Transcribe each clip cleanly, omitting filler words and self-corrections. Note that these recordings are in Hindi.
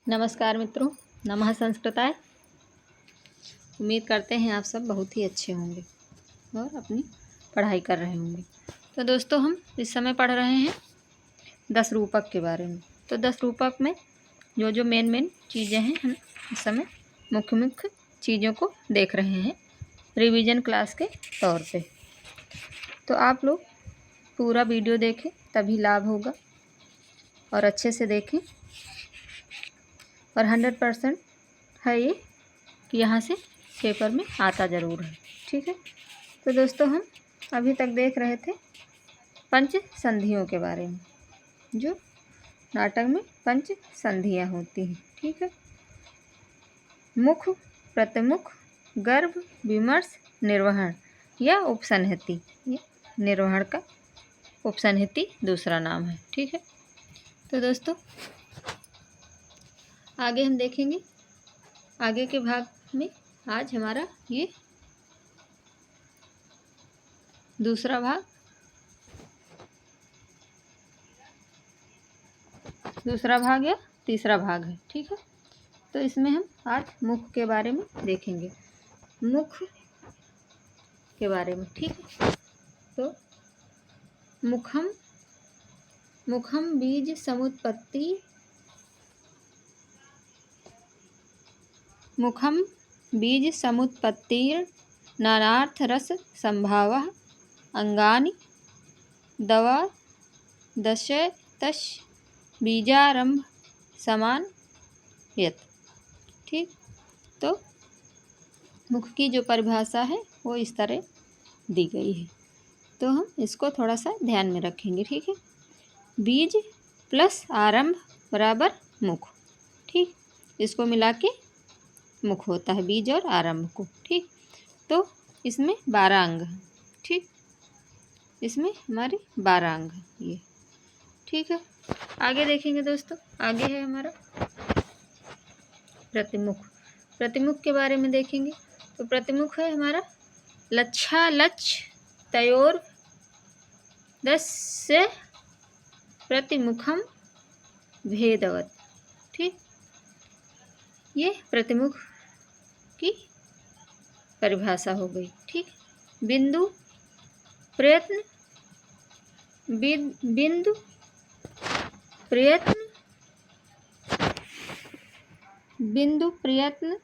नमस्कार मित्रों, नमः संस्कृताय। उम्मीद करते हैं आप सब बहुत ही अच्छे होंगे और अपनी पढ़ाई कर रहे होंगे। तो दोस्तों, हम इस समय पढ़ रहे हैं 10 रूपक के बारे में। तो 10 रूपक में जो मेन चीज़ें हैं, हम इस समय मुख्य चीज़ों को देख रहे हैं रिवीजन क्लास के तौर पे। तो आप लोग पूरा वीडियो देखें, तभी लाभ होगा, और अच्छे से देखें। और 100% है ये कि यहाँ से पेपर में आता ज़रूर है, ठीक है। तो दोस्तों, हम अभी तक देख रहे थे पंच संधियों के बारे में। जो नाटक में पंच संधियाँ होती हैं, ठीक है। मुख, प्रतिमुख, गर्भ, विमर्श, निर्वहन या उपसंहति। ये निर्वहन का उपसंहति दूसरा नाम है, ठीक है। तो दोस्तों, आगे हम देखेंगे आगे के भाग में। आज हमारा ये दूसरा भाग या तीसरा भाग है, ठीक है। तो इसमें हम आज मुख के बारे में देखेंगे, मुख के बारे में, ठीक है। तो मुखम बीज समुत्पत्ति, मुखम बीज समुत्पत्तिर नानार्थ रस संभावः अंगानि दवा दश तश बीजारंभ समान यत, ठीक। तो मुख की जो परिभाषा है वो इस तरह दी गई है। तो हम इसको थोड़ा सा ध्यान में रखेंगे, ठीक है। बीज प्लस आरंभ बराबर मुख, ठीक। इसको मिला के मुख होता है, बीज और आरंभ को, ठीक। तो इसमें 12 अंग हैं, ठीक। इसमें हमारे 12 अंग हैं ये, ठीक है। आगे देखेंगे दोस्तों, आगे है हमारा प्रतिमुख। प्रतिमुख के बारे में देखेंगे। तो प्रतिमुख है हमारा लच्छालच्छ तयोर दस्य प्रतिमुखम भेदवत, ठीक। ये प्रतिमुख की परिभाषा हो गई, ठीक। बिंदु प्रयत्न, बिंदु प्रयत्न, बिंदु प्रयत्न,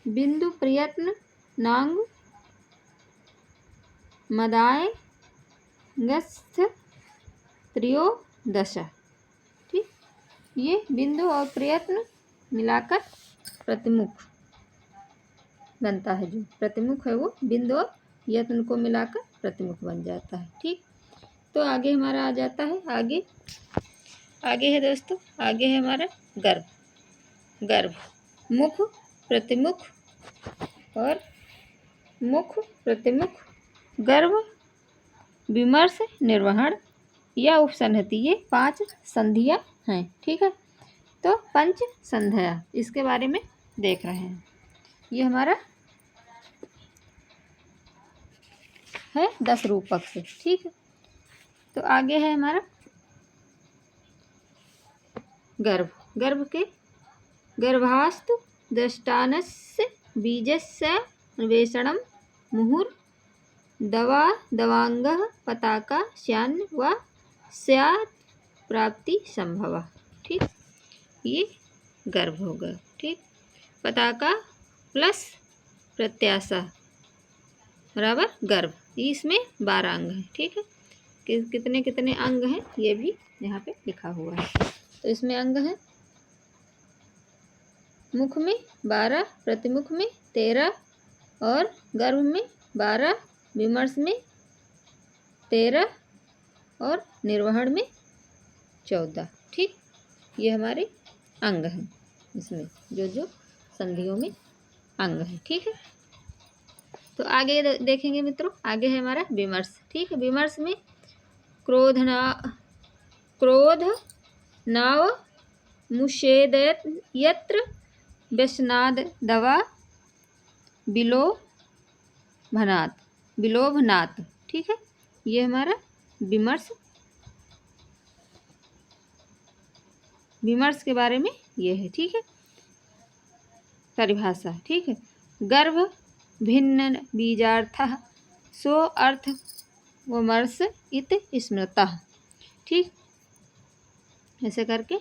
बिंदु प्रयत्न, नांग, मदाय, गस्थ, त्रयोदश, ठीक। ये बिंदु और प्रयत्न मिलाकर प्रतिमुख बनता है। जो प्रतिमुख है वो बिंदु और यत्न को मिलाकर प्रतिमुख बन जाता है, ठीक। तो आगे हमारा आ जाता है, आगे है दोस्तों, आगे है हमारा गर्भ। गर्भ मुख, प्रतिमुख और मुख, प्रतिमुख, गर्भ, विमर्श, निर्वहन या उपसंहति, ये 5 संधियाँ हैं, ठीक है। तो पंच संध्या, इसके बारे में देख रहे हैं। ये हमारा है 10 रूपक से, ठीक है। तो आगे है हमारा गर्भ। गर्भ के गर्भास्तु दष्टानस्य बीजस्य अन्वेषणं मुहुर दवा दवांगः पताका स्यान्न व स्यात् प्राप्ति संभव, ठीक। ये गर्भ हो गया, ठीक। पताका प्लस प्रत्याशा बराबर गर्भ। इसमें 12 अंग हैं, ठीक है। कितने कितने अंग हैं ये भी यहाँ पे लिखा हुआ है। तो इसमें अंग हैं, मुख में 12, प्रतिमुख में 13 और गर्भ में 12, विमर्श में 13 और निर्वहन में 14, ठीक। ये हमारे अंग हैं, इसमें जो संधियों में अंग हैं, ठीक है। तो आगे देखेंगे मित्रों, आगे है हमारा विमर्श, ठीक है। विमर्श में क्रोध नाव मुषेदयत यत्र व्यसनाद दवा बिलो भनात, विलोभनात्। ठीक है, ये हमारा विमर्श विमर्श के बारे में ये है। ठीक है, परिभाषा। ठीक है, गर्भ भिन्न बीजार्थः सो अर्थ विमर्श इत स्मृतः। ठीक, ऐसे करके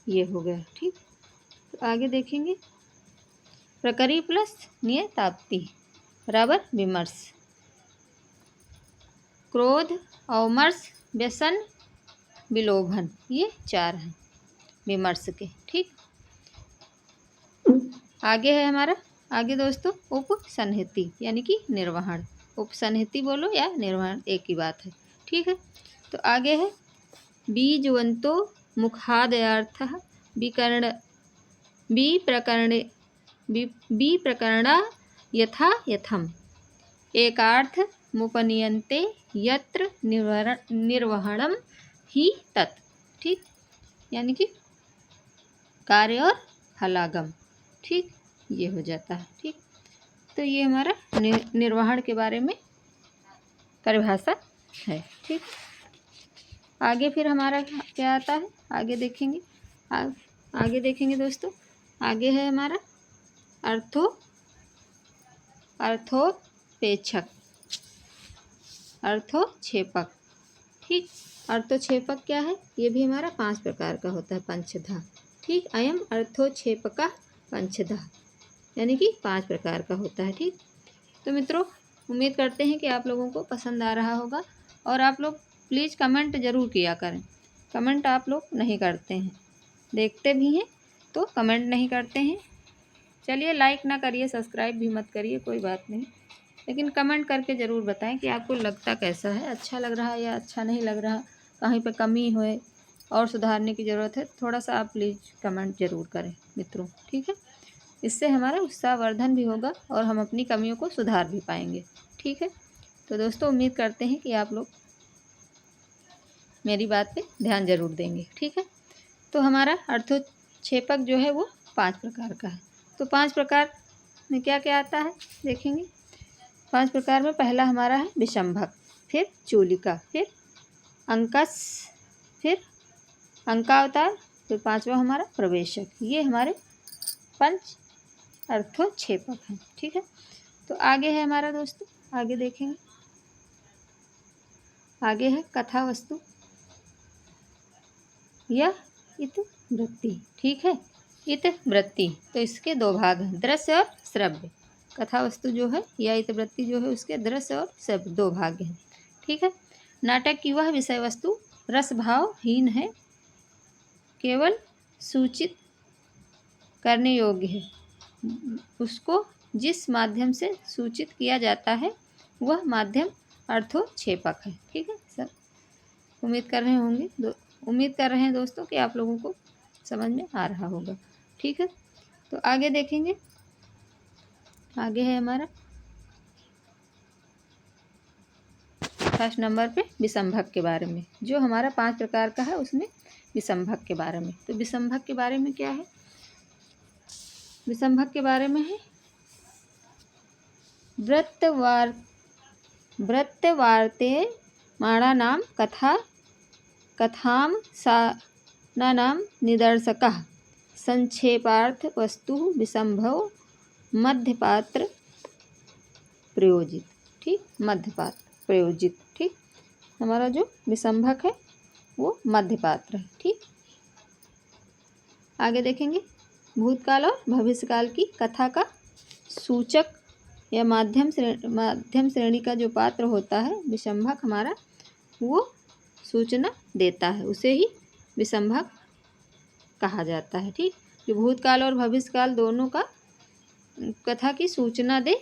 ये हो गया। ठीक, तो आगे देखेंगे प्रकरी प्लस नियताप्ति बराबर विमर्श। क्रोध, अवमर्श, व्यसन, विलोभन, ये 4 हैं विमर्श के। ठीक, आगे है हमारा, आगे दोस्तों उपसंहति यानी कि निर्वहन। उपसंहति बोलो या निर्वहन एक ही बात है। ठीक है, तो आगे है बीजवंतो मुखादयार्थः विकर्ण विप्रकरणा यथा यथम एकार्थ मुपनीयन्ते यत्र निर्वहणम ही तत्। ठीक, यानी कि कार्य और फलागम। ठीक, ये हो जाता है। ठीक, तो ये हमारा निर्वहण के बारे में परिभाषा है। ठीक, आगे फिर हमारा क्या आता है, आगे देखेंगे। आगे देखेंगे दोस्तों, आगे है हमारा अर्थोपेक्षक अर्थोक्षेपक। ठीक, अर्थोक्षेपक क्या है, ये भी हमारा 5 प्रकार का होता है, पंचधा। ठीक, अयम अर्थोक्षेपका पंचधा यानी कि 5 प्रकार का होता है। ठीक, तो मित्रों उम्मीद करते हैं कि आप लोगों को पसंद आ रहा होगा, और आप लोग प्लीज़ कमेंट ज़रूर किया करें। कमेंट आप लोग नहीं करते हैं, देखते भी हैं तो कमेंट नहीं करते हैं। चलिए, लाइक ना करिए, सब्सक्राइब भी मत करिए, कोई बात नहीं, लेकिन कमेंट करके ज़रूर बताएं कि आपको लगता कैसा है, अच्छा लग रहा है या अच्छा नहीं लग रहा, कहीं पे कमी होए और सुधारने की ज़रूरत है, थोड़ा सा आप प्लीज़ कमेंट ज़रूर करें मित्रों। ठीक है, इससे हमारा उत्साहवर्धन भी होगा और हम अपनी कमियों को सुधार भी पाएंगे। ठीक है, तो दोस्तों उम्मीद करते हैं कि आप लोग मेरी बात पे ध्यान ज़रूर देंगे। ठीक है, तो हमारा अर्थोक्षेपक जो है वो 5 प्रकार का है। तो 5 प्रकार में क्या क्या आता है देखेंगे। 5 प्रकार में पहला हमारा है विषंभक, फिर चूलिका, फिर अंकस, फिर अंकावतार, फिर 5वां हमारा प्रवेशक। ये हमारे 5 अर्थोक्षेपक हैं। ठीक है, तो आगे है हमारा दोस्तों, आगे देखेंगे, आगे है कथा वस्तु या इतिवृत्ति। ठीक है, इतिवृत्ति, तो इसके 2 भाग हैं, दृश्य और श्रव्य। कथा वस्तु जो है या इतिवृत्ति जो है उसके दृश्य और श्रव्य 2 भाग हैं। ठीक है, नाटक की वह विषय वस्तु रस भावहीन है, केवल सूचित करने योग्य है, उसको जिस माध्यम से सूचित किया जाता है वह माध्यम अर्थोक्षेपक है। ठीक है, सब उम्मीद कर रहे हैं दोस्तों कि आप लोगों को समझ में आ रहा होगा। ठीक है, तो आगे देखेंगे, आगे है हमारा फर्स्ट नंबर पे विषंभक के बारे में, जो हमारा 5 प्रकार का है उसमें विषंभक के बारे में। तो विषंभक के बारे में क्या है, विषंभक के बारे में है वृत्तवार्ते माणानां कथां सानानां निदर्शकः संक्षेपार्थ वस्तु विषंभव मध्यपात्र प्रयोजित। ठीक, मध्यपात्र प्रयोजित। ठीक, हमारा जो विषंभक है वो मध्यपात्र है। ठीक, आगे देखेंगे भूतकाल और भविष्यकाल की कथा का सूचक या माध्यम श्रेणी का जो पात्र होता है विषंभक हमारा, वो सूचना देता है, उसे ही विषंभक कहा जाता है। ठीक, जो भूतकाल और भविष्यकाल दोनों का कथा की सूचना दे,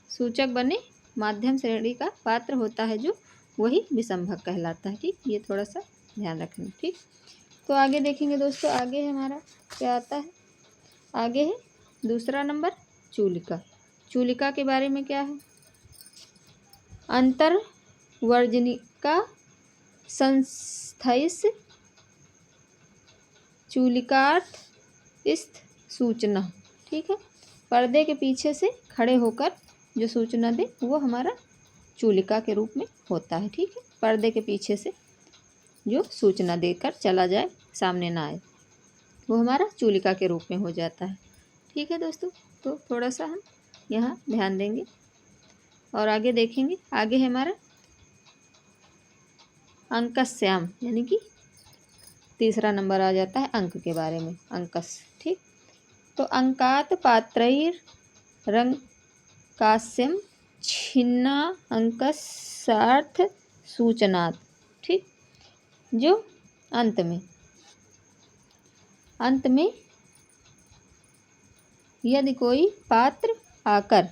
सूचक बने, माध्यम श्रेणी का पात्र होता है जो, वही विषंभक कहलाता है। ठीक, ये थोड़ा सा ध्यान रखना। ठीक, तो आगे देखेंगे दोस्तों, आगे हमारा क्या आता है, आगे है दूसरा नंबर चूलिका। चूलिका के बारे में क्या है, अंतर्वर्जनिका संस्थाइस चूलिकार्थ स्थ सूचना। ठीक है, पर्दे के पीछे से खड़े होकर जो सूचना दे वो हमारा चूलिका के रूप में होता है। ठीक है, पर्दे के पीछे से जो सूचना देकर चला जाए, सामने ना आए, वो हमारा चूलिका के रूप में हो जाता है। ठीक है दोस्तों, तो थोड़ा सा हम यहाँ ध्यान देंगे और आगे देखेंगे। आगे है हमारा अंकस्याम, यानी कि तीसरा नंबर आ जाता है अंक के बारे में, अंकस। ठीक, तो अंकात पात्रैर रंकास्यम छिन्ना अंकसार्थ सूचनात्। ठीक, जो अंत में यदि कोई पात्र आकर,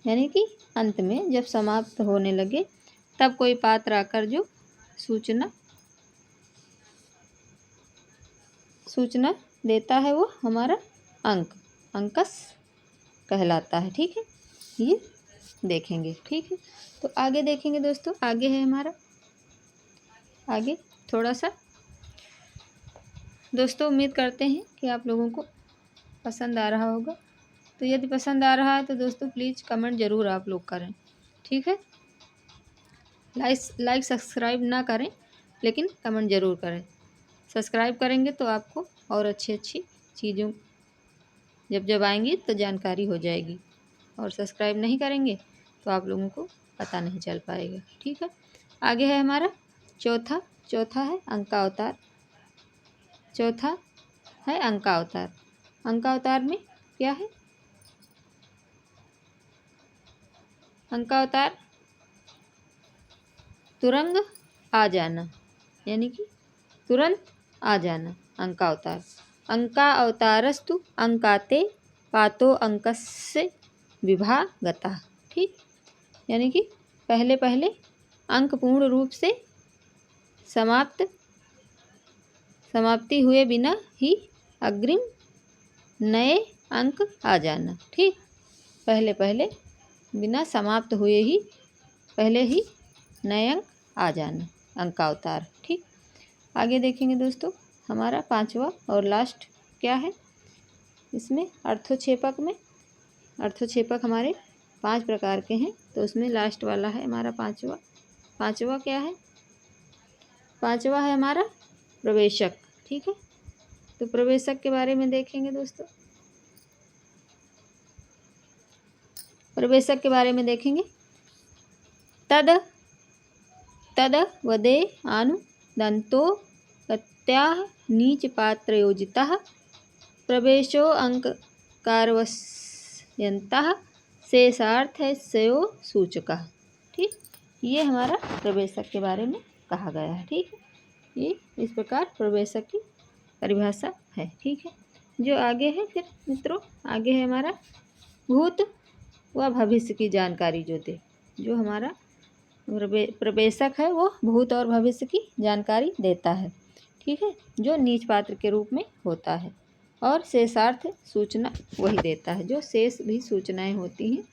यानी कि अंत में जब समाप्त होने लगे तब कोई पात्र आकर जो सूचना देता है वो हमारा अंकस कहलाता है। ठीक है, ये देखेंगे। ठीक है, तो आगे देखेंगे दोस्तों। आगे है हमारा, आगे थोड़ा सा दोस्तों उम्मीद करते हैं कि आप लोगों को पसंद आ रहा होगा। तो यदि पसंद आ रहा है तो दोस्तों प्लीज़ कमेंट ज़रूर आप लोग करें। ठीक है, लाइक सब्सक्राइब ना करें, लेकिन कमेंट ज़रूर करें। सब्सक्राइब करेंगे तो आपको और अच्छी चीज़ों जब आएंगी तो जानकारी हो जाएगी, और सब्सक्राइब नहीं करेंगे तो आप लोगों को पता नहीं चल पाएगा। ठीक है, आगे है हमारा चौथा है अंकावतार। चौथा है अंकावतार। अंकावतार में क्या है? अंकावतार तुरंग आ जाना, यानी कि तुरंत आ जाना, अंकावतार। अंका अवतारस्तु अंकाते पातो अंकस्य विभागतः। ठीक, यानी कि पहले अंक पूर्ण रूप से समाप्ति हुए बिना ही अग्रिम नए अंक आ जाना। ठीक, पहले बिना समाप्त हुए ही पहले ही नए अंक आ जाना, अंकावतार। ठीक, आगे देखेंगे दोस्तों। हमारा पांचवा और लास्ट क्या है इसमें? अर्थोक्षेपक में अर्थोक्षेपक हमारे 5 प्रकार के हैं, तो उसमें लास्ट वाला है हमारा पांचवा क्या है? पांचवा है हमारा प्रवेशक। ठीक है, तो प्रवेशक के बारे में देखेंगे दोस्तों। प्रवेशक के बारे में देखेंगे। तद वदे अनुदंतो प्रत्याह नीच पात्रयोजितः प्रवेशो अंककारवस्यन्तः शेषार्थस्यो सूचकः। ठीक, ये हमारा प्रवेशक के बारे में कहा गया है। ठीक है, ये इस प्रकार प्रवेशक की परिभाषा है। ठीक है, जो आगे है फिर मित्रों, आगे है हमारा भूत व भविष्य की जानकारी जो हमारा प्रवेशक है वो भूत और भविष्य की जानकारी देता है। ठीक है, जो नीच पात्र के रूप में होता है, और शेषार्थ सूचना वही देता है। जो शेष भी सूचनाएं होती हैं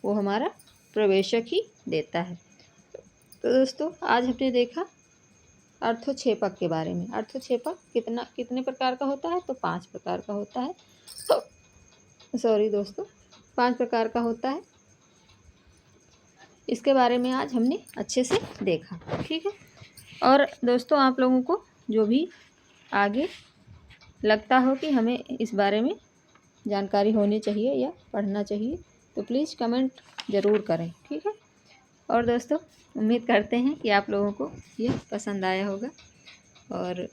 वो हमारा प्रवेशक ही देता है। तो दोस्तों आज हमने देखा अर्थोक्षेपक के बारे में। अर्थोक्षेपक कितने प्रकार का होता है? तो 5 प्रकार का होता है। तो सॉरी दोस्तों, 5 प्रकार का होता है। इसके बारे में आज हमने अच्छे से देखा। ठीक है, और दोस्तों आप लोगों को जो भी आगे लगता हो कि हमें इस बारे में जानकारी होनी चाहिए या पढ़ना चाहिए, तो प्लीज़ कमेंट ज़रूर करें। ठीक है, और दोस्तों उम्मीद करते हैं कि आप लोगों को ये पसंद आया होगा। और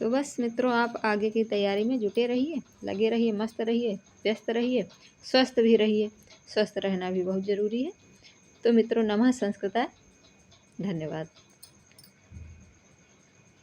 तो बस मित्रों, आप आगे की तैयारी में जुटे रहिए, लगे रहिए, मस्त रहिए, व्यस्त रहिए, स्वस्थ भी रहिए। स्वस्थ रहना भी बहुत ज़रूरी है। तो मित्रों, नमः संस्कृताय। धन्यवाद।